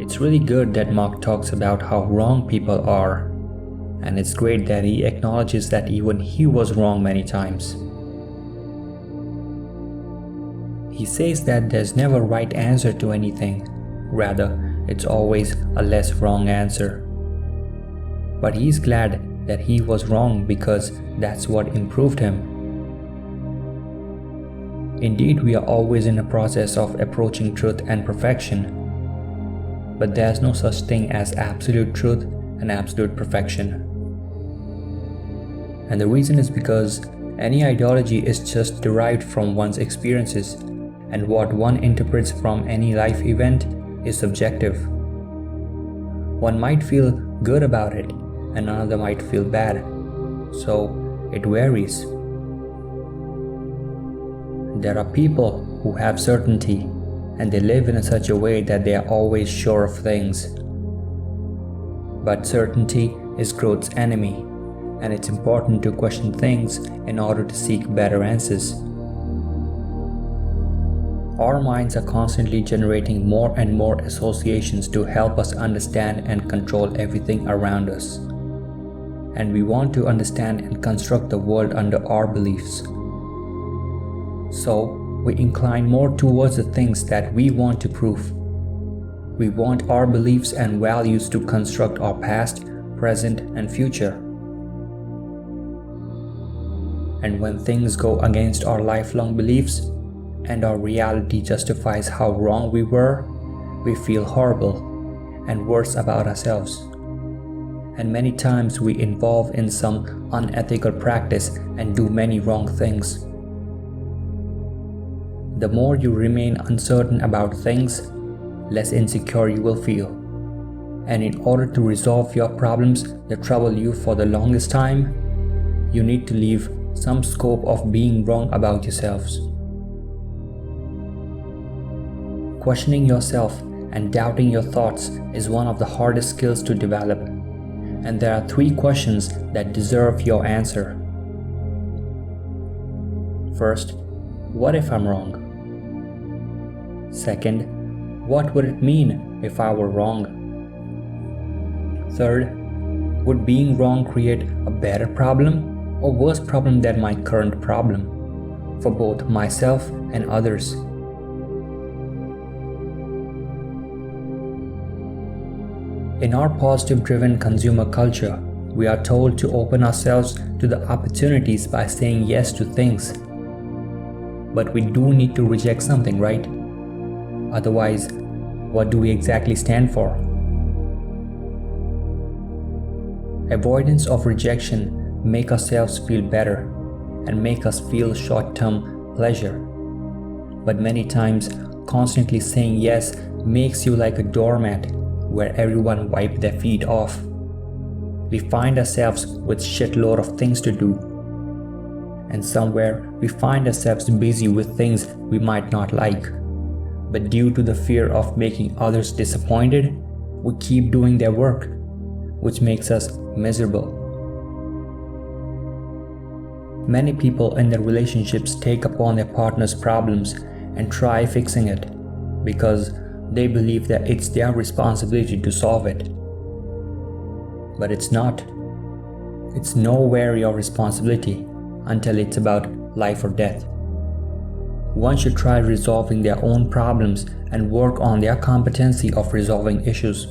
It's really good that Mark talks about how wrong people are, and it's great that he acknowledges that even he was wrong many times. He says that there's never a right answer to anything, rather, it's always a less wrong answer. But he's glad that he was wrong because that's what improved him. Indeed, we are always in a process of approaching truth and perfection. But there's no such thing as absolute truth and absolute perfection. And the reason is because any ideology is just derived from one's experiences, and what one interprets from any life event is subjective. One might feel good about it, and another might feel bad, so it varies. There are people who have certainty, and they live in such a way that they are always sure of things. But certainty is growth's enemy, and it's important to question things in order to seek better answers. Our minds are constantly generating more and more associations to help us understand and control everything around us. And we want to understand and construct the world under our beliefs. So, we incline more towards the things that we want to prove. We want our beliefs and values to construct our past, present, and future. And when things go against our lifelong beliefs, and our reality justifies how wrong we were, we feel horrible and worse about ourselves. And many times we involve in some unethical practice and do many wrong things. The more you remain uncertain about things, less insecure you will feel. And in order to resolve your problems that trouble you for the longest time, you need to leave some scope of being wrong about yourselves. Questioning yourself and doubting your thoughts is one of the hardest skills to develop, and there are 3 questions that deserve your answer. First, what if I'm wrong? Second, what would it mean if I were wrong? Third, would being wrong create a better problem or worse problem than my current problem for both myself and others? In our positive-driven consumer culture, we are told to open ourselves to the opportunities by saying yes to things. But we do need to reject something, right? Otherwise, what do we exactly stand for? Avoidance of rejection make ourselves feel better and make us feel short-term pleasure. But many times, constantly saying yes makes you like a doormat where everyone wipe their feet off. We find ourselves with shitload of things to do. And somewhere we find ourselves busy with things we might not like. But due to the fear of making others disappointed, we keep doing their work, which makes us miserable. Many people in their relationships take upon their partner's problems and try fixing it because they believe that it's their responsibility to solve it. But it's not. It's nowhere your responsibility until it's about life or death. One should try resolving their own problems and work on their competency of resolving issues.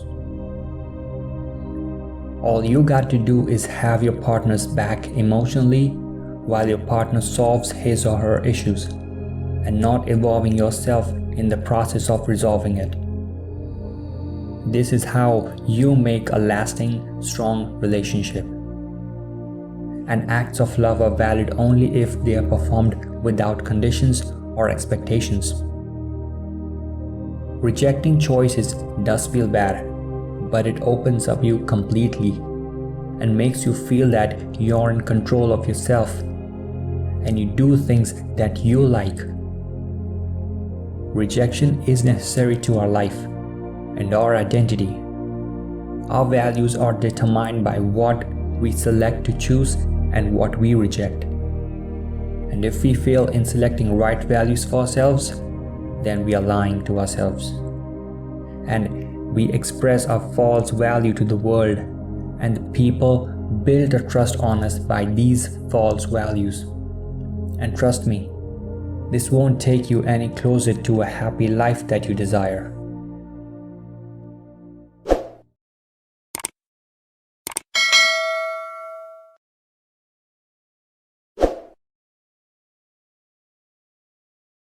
All you got to do is have your partner's back emotionally while your partner solves his or her issues, and not involving yourself in the process of resolving it. This is how you make a lasting, strong relationship. And acts of love are valid only if they are performed without conditions or expectations. Rejecting choices does feel bad, but it opens up you completely and makes you feel that you're in control of yourself and you do things that you like. Rejection is necessary to our life and our identity. Our values are determined by what we select to choose and what we reject. And if we fail in selecting right values for ourselves, then we are lying to ourselves. And we express our false value to the world, and people build their trust on us by these false values. And trust me, this won't take you any closer to a happy life that you desire.